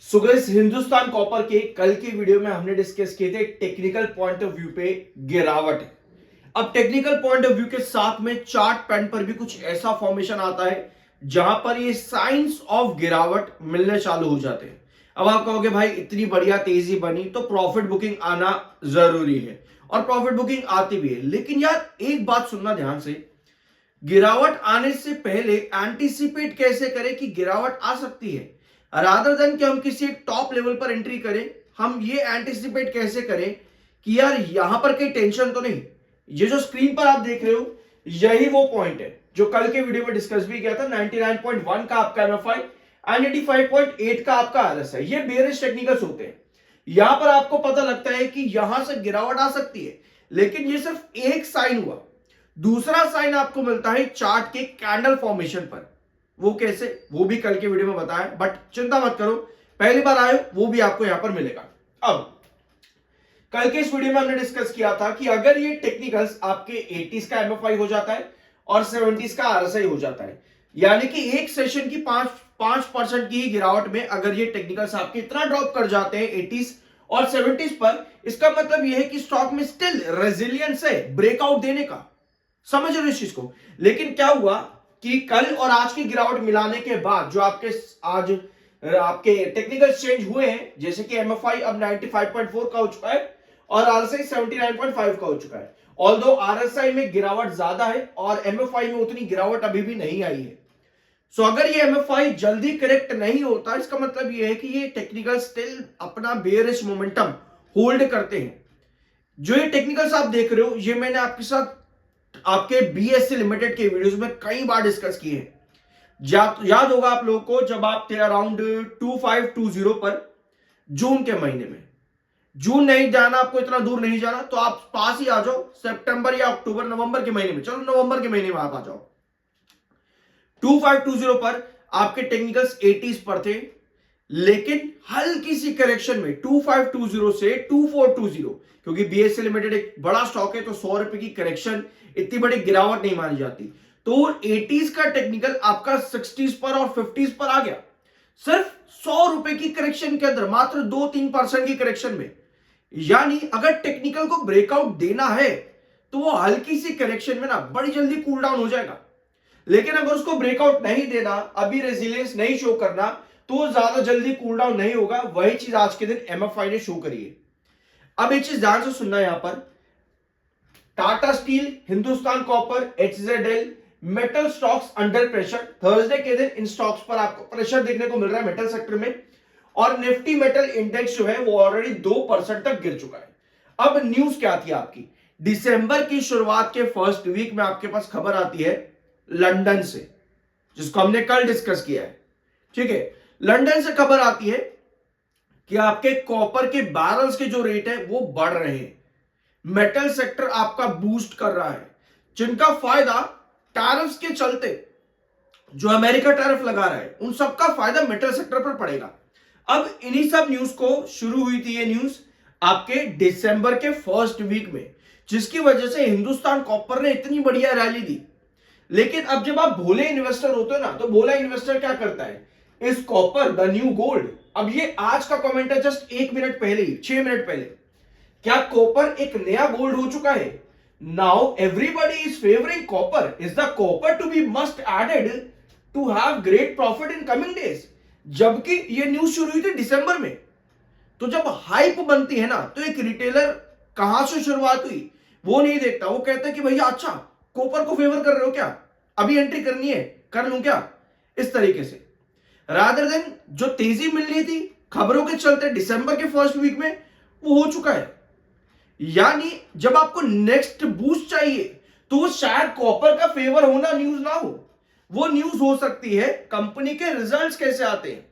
So guys, Hindustan copper के कल की वीडियो में हमने डिस्कस किए थे टेक्निकल पॉइंट ऑफ व्यू पे गिरावट है। अब टेक्निकल पॉइंट ऑफ व्यू के साथ में चार्ट पैन पर भी कुछ ऐसा फॉर्मेशन आता है जहां पर ये साइंस ऑफ गिरावट मिलने चालू हो जाते हैं। अब आप कहोगे भाई इतनी बढ़िया तेजी बनी तो प्रॉफिट बुकिंग आना जरूरी है, और प्रॉफिट बुकिंग आती भी है। लेकिन यार एक बात सुनना ध्यान से, गिरावट आने से पहले एंटीसिपेट कैसे करें कि गिरावट आ सकती है, रादर देन कि हम किसी एक टॉप लेवल पर एंट्री करें। हम ये एंटीसिपेट कैसे करें कि यार यहां पर कहीं टेंशन तो नहीं। ये जो स्क्रीन पर आप देख रहे हो यही वो पॉइंट है जो कल के वीडियो में डिस्कस भी किया था। 99.1 का आपका एमएफआई एंड 85.8 का आपका आरएसआई, ये बेरिश टेक्निकल्स होते हैं। यहां पर आपको पता लगता है कि यहां से गिरावट आ सकती है, लेकिन ये सिर्फ एक साइन हुआ। दूसरा साइन आपको मिलता है चार्ट के कैंडल फॉर्मेशन पर। वो कैसे, वो भी कल के वीडियो में बताया, बट चिंता मत करो, पहली बार आए वो भी आपको यहां पर मिलेगा। अब कल के इस वीडियो में हमने डिस्कस किया था कि अगर ये टेक्निकल्स आपके 80s का एमएफआई हो जाता है और 70s का आरएसआई हो जाता है, यानी कि एक सेशन की 5% की गिरावट में अगर ये टेक्निकल्स आपके इतना ड्रॉप कर जाते हैं 80s और 70s पर, इसका मतलब यह है कि स्टॉक में स्टिल रेजिलियंस है ब्रेकआउट देने का। समझ रहे हो इस चीज को। लेकिन क्या हुआ कि कल और आज की गिरावट मिलाने के बाद जो आपके आज आपके टेक्निकल चेंज हुए हैं, जैसे कि एमएफआई अब 95.4 का हो चुका है और आरएसआई 79.5 का हो चुका है। ऑल्दो आरएसआई में गिरावट ज्यादा है और एमएफआई में उतनी गिरावट अभी भी नहीं आई है। सो अगर ये एमएफआई जल्दी करेक्ट नहीं होता, इसका मतलब ये है कि ये टेक्निकल स्टिल अपना बेयरिश मोमेंटम होल्ड करते हैं। जो ये टेक्निकल्स आप देख रहे हो, ये मैंने आपके साथ आपके बीएससी लिमिटेड के वीडियोस में कई बार डिस्कस किए हैं। याद होगा आप लोगों को, जब आप थे अराउंड 2520 पर जून के महीने में। जून नहीं जाना, आपको इतना दूर नहीं जाना, तो आप पास ही आ जाओ सितंबर या अक्टूबर नवंबर के महीने में। चलो नवंबर के महीने में आप आ जाओ। 2520 पर आपके टेक्निकल्स 80s पर थे, लेकिन हल्की सी करेक्शन में 2520 से 2420, क्योंकि बीएससी लिमिटेड एक बड़ा स्टॉक है तो 100 रुपए की करेक्शन इतनी बड़ी गिरावट नहीं मानी जाती। तो 80s का टेक्निकल आपका 60s पर और 50s पर आ गया, सिर्फ 100 रुपए की करेक्शन के अंदर, मात्र 2-3% की करेक्शन में। यानी अगर टेक्निकल को ब्रेकआउट देना है तो वो हल्की सी करेक्शन में ना बड़ी जल्दी कूल डाउन हो जाएगा। लेकिन अगर उसको ब्रेकआउट नहीं देना, अभी रेजिलियंस नहीं शो करना, तो ज्यादा जल्दी कूल डाउन नहीं होगा। वही चीज आज के दिन एमएफआई ने शो करी है। अब एक चीज ध्यान से सुनना, यहां पर Tata steel, Hindustan copper, HZL metal stocks under pressure. Thursday के दिन इन स्टॉक्स पर आपको प्रेशर देखने को मिल रहा है मेटल सेक्टर में, और निफ्टी मेटल इंडेक्स जो है वो ऑलरेडी 2% तक गिर चुका है। अब न्यूज क्या थी आपकी, दिसंबर की शुरुआत के फर्स्ट वीक में आपके पास खबर आती है लंदन से, जिसको हमने कल डिस्कस किया है। ठीक है, लंदन से खबर आती है कि आपके कॉपर के बैरल्स के जो रेट है वो बढ़ रहे हैं। मेटल सेक्टर आपका बूस्ट कर रहा है, जिनका फायदा टैरिफ्स के चलते, जो अमेरिका टैरिफ लगा रहा है, उन सबका फायदा मेटल सेक्टर पर पड़ेगा। अब इन्हीं सब न्यूज को शुरू हुई थी ये न्यूज आपके दिसंबर के फर्स्ट वीक में, जिसकी वजह से हिंदुस्तान कॉपर ने इतनी बढ़िया रैली दी। लेकिन अब जब आप भोले इन्वेस्टर होते हो ना, तो भोला इन्वेस्टर क्या करता है, इस कॉपर द न्यू गोल्ड। अब ये आज का कमेंट है, जस्ट 1 मिनट पहले ही, 6 मिनट पहले, क्या कॉपर एक नया गोल्ड हो चुका है? Now everybody is favouring copper. Is the copper to be must added to have great profit in coming days. जबकि ये न्यूज शुरू हुई थी दिसंबर में। तो जब हाइप बनती है ना, तो एक रिटेलर कहां से शुरुआत हुई वो नहीं देखता, वो कहता है कि भैया अच्छा कॉपर को फेवर कर रहे हो क्या, अभी एंट्री करनी है, कर लूं क्या, इस तरीके से। रादर देन जो तेजी मिलनी थी खबरों के चलते दिसंबर के फर्स्ट वीक में, वो हो चुका है। यानी जब आपको नेक्स्ट बूस्ट चाहिए तो शायद कॉपर का फेवर होना न्यूज ना हो, वो न्यूज हो सकती है कंपनी के रिजल्ट्स कैसे आते हैं।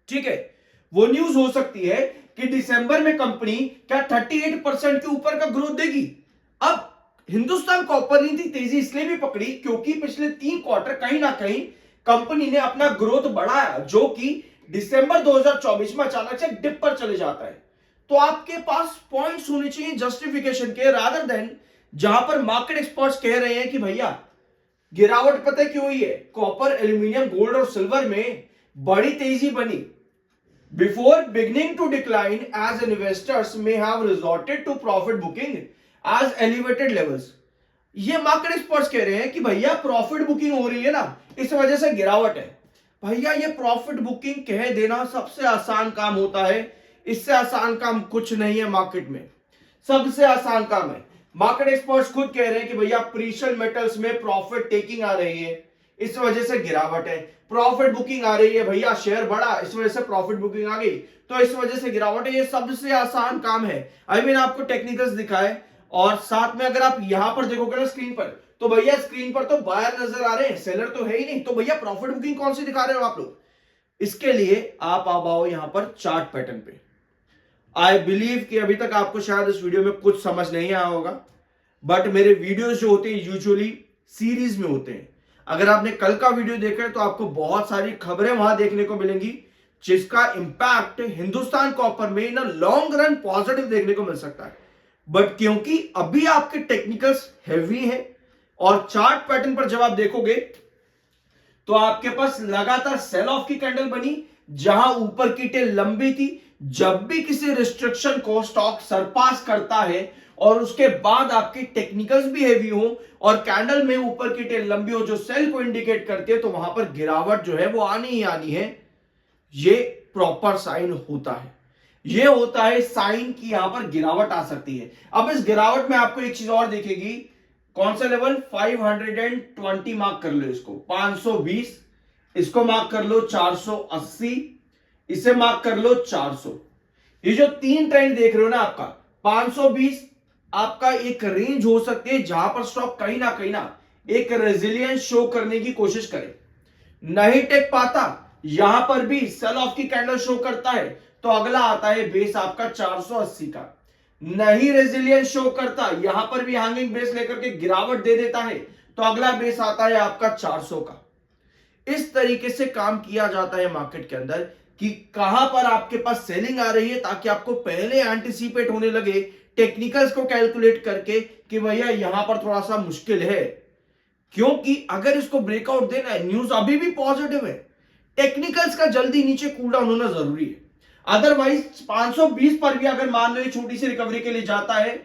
ठीक है, वो न्यूज हो सकती है कि दिसंबर में कंपनी क्या 38% के ऊपर का ग्रोथ देगी। अब हिंदुस्तान कॉपर ने तेजी इसलिए भी पकड़ी क्योंकि पिछले 3 क्वार्टर कहीं ना कहीं कंपनी ने अपना ग्रोथ बढ़ाया, जो कि दिसंबर 2024 में अचानक से डिप पर चले जाता है। तो आपके पास पॉइंट्स होने चाहिए जस्टिफिकेशन के, रादर देन जहां पर मार्केट एक्सपर्ट्स कह रहे हैं कि भैया गिरावट पता क्यों हुई है, कॉपर, एल्यूमिनियम, गोल्ड और सिल्वर में बड़ी तेजी बनी। Before beginning to decline, as investors may have resorted to profit booking as elevated levels. ये मार्केट एक्सपर्ट्स कह रहे हैं कि भैया प्रॉफिट बुकिंग हो रही है ना, इस वजह से गिरावट है। भैया ये प्रॉफिट बुकिंग कह देना सबसे आसान काम होता है, इससे आसान काम कुछ नहीं है मार्केट में, सबसे आसान काम है। मार्केट एक्सपर्ट्स खुद कह रहे हैं कि भैया प्रीशियस मेटल्स में प्रॉफिट टेकिंग आ रही है, इस वजह से गिरावट है। प्रॉफिट बुकिंग आ रही है भैया, शेयर बढ़ा, इस वजह से प्रॉफिट बुकिंग आ गई, तो इस वजह से गिरावट है। ये सबसे आसान काम है। आई मीन आपको टेक्निकल्स दिखाए, और साथ में अगर आप यहां पर देखोगे ना स्क्रीन पर, तो भैया स्क्रीन पर तो बायर नजर आ रहे हैं, सेलर तो है ही नहीं, तो भैया प्रॉफिट बुकिंग कौन सी दिखा रहे हो आप लोग? इसके लिए आप आओ यहां पर चार्ट पैटर्न पे। आई बिलीव कि अभी तक आपको शायद इस वीडियो में कुछ समझ नहीं आया होगा, बट मेरे वीडियोस जो होते हैं यूजुअली सीरीज में होते हैं। अगर आपने कल का वीडियो देखा है तो आपको बहुत सारी खबरें वहां देखने को मिलेंगी, जिसका इंपैक्ट हिंदुस्तान कॉपर में इन लॉन्ग रन पॉजिटिव देखने को मिल सकता है। बट क्योंकि अभी आपके टेक्निकल्स हैवी हैं और चार्ट पैटर्न पर जब आप देखोगे तो आपके पास लगातार सेल ऑफ की कैंडल बनी, जहां ऊपर की टेल लंबी थी। जब भी किसी रिस्ट्रिक्शन को स्टॉक सरपास करता है और उसके बाद आपकी टेक्निकल्स भी हैवी हो और कैंडल में ऊपर की टेल लंबी हो, जो सेल को इंडिकेट करती है, तो वहां पर गिरावट जो है वो आनी ही आनी है। ये प्रॉपर साइन होता है, ये होता है साइन कि यहां पर गिरावट आ सकती है। अब इस गिरावट में आपको एक चीज और दिखेगी, कौन सा लेवल? 520 मार्क कर लो इसको, 520, इसको मार्क कर लो 480, इसे मार्क कर लो 400। ये जो तीन ट्रेंड देख रहे हो ना आपका, 520 आपका एक रेंज हो सकती है जहां पर स्टॉक कहीं ना एक रेजिलियंस शो करने की कोशिश करे, नहीं टेक पाता, यहां पर भी सेल ऑफ की कैंडल शो करता है, तो अगला आता है बेस आपका 480 का। नहीं रेजिलियंस शो करता, यहां पर भी हैंगिंग बेस लेकर के गिरावट दे देता है, तो अगला बेस आता है आपका 400 का। इस तरीके से काम किया जाता है मार्केट के अंदर कि कहां पर आपके पास सेलिंग आ रही है, ताकि आपको पहले एंटिसिपेट होने लगे टेक्निकल्स को कैलकुलेट करके कि भैया यहां पर थोड़ा सा मुश्किल है। क्योंकि अगर इसको ब्रेकआउट देना है, न्यूज अभी भी पॉजिटिव है, टेक्निकल्स का जल्दी नीचे कूल डाउन होना जरूरी है। अदरवाइज 520 पर भी अगर मान लो छोटी सी रिकवरी के लिए जाता है,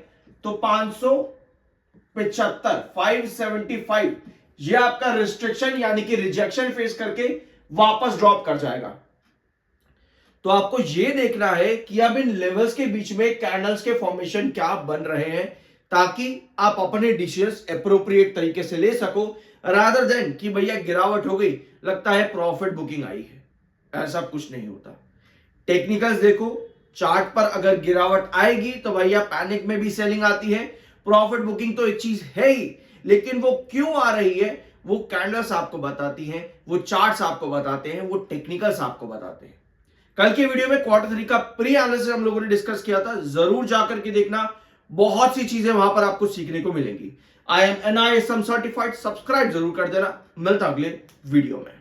तो 575 575 ये आपका रिस्ट्रिक्शन यानी कि रिजेक्शन फेस करके वापस ड्रॉप कर जाएगा। तो आपको यह देखना है कि अब इन लेवल्स के बीच में कैंडल्स के फॉर्मेशन क्या बन रहे हैं, ताकि आप अपने डिसीजंस एप्रोप्रिएट तरीके से ले सको, रादर देन कि भैया गिरावट हो गई, लगता है प्रॉफिट बुकिंग आई है। ऐसा कुछ नहीं होता। टेक्निकल्स देखो, चार्ट पर अगर गिरावट आएगी तो भैया पैनिक में भी सेलिंग आती है। प्रॉफिट बुकिंग तो एक चीज है ही, लेकिन वो क्यों आ रही है वो कैंडल्स आपको बताती हैं, वो चार्ट्स आपको बताते हैं, वो टेक्निकल्स आपको बताते हैं। कल के वीडियो में क्वार्टर 3 का प्री एनालिसिस हम लोगों ने डिस्कस किया था, जरूर जाकर के देखना, बहुत सी चीजें वहां पर आपको सीखने को मिलेंगी। I am NISM certified, subscribe जरूर कर देना। मिलता अगले वीडियो में।